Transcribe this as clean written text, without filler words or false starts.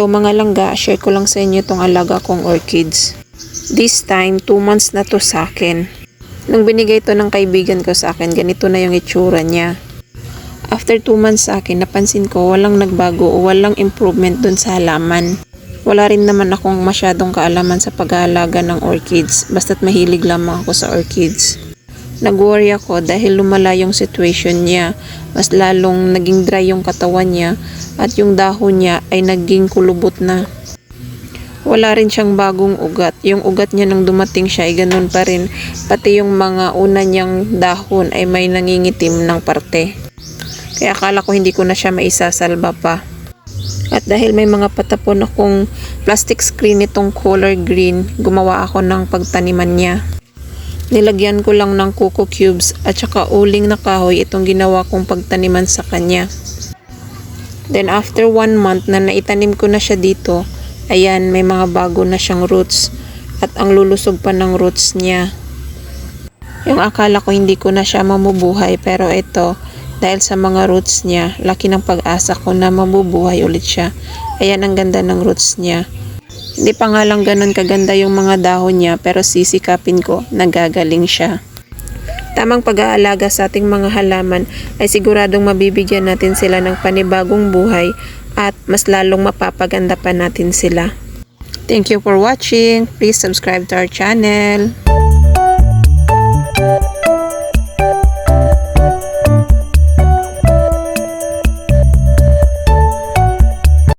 Hello mga langga, share ko lang sa inyo itong alaga kong orchids. This time, 2 months na to sa akin. Nung binigay to ng kaibigan ko sa akin, ganito na yung itsura niya. After 2 months sa akin, napansin ko walang nagbago o walang improvement dun sa halaman. Wala rin naman akong masyadong kaalaman sa pag-aalaga ng orchids, basta't mahilig lamang ako sa orchids. Nag-worry ako dahil lumala yung situation niya, mas lalong naging dry yung katawan niya at yung dahon niya ay naging kulubot na. Wala rin siyang bagong ugat. Yung ugat niya nung dumating siya ay ganun pa rin, pati yung mga una niyang dahon ay may nangingitim ng parte. Kaya akala ko hindi ko na siya maisasalba pa. At dahil may mga patapon akong plastic screen nitong color green, gumawa ako ng pagtaniman niya. Nilagyan ko lang ng coco cubes at saka uling na kahoy itong ginawa kong pagtaniman sa kanya. Then after 1 month na naitanim ko na siya dito, ayan, may mga bago na siyang roots at ang lulusog pa ng roots niya. Yung akala ko hindi ko na siya mamubuhay, pero ito, dahil sa mga roots niya, laki ng pag-asa ko na mabubuhay ulit siya. Ayan, ang ganda ng roots niya. Hindi pa nga lang ganun kaganda yung mga dahon niya, pero sisikapin ko, nagagaling siya. Tamang pag-aalaga sa ating mga halaman ay siguradong mabibigyan natin sila ng panibagong buhay at mas lalong mapapaganda pa natin sila. Thank you for watching. Please subscribe to our channel.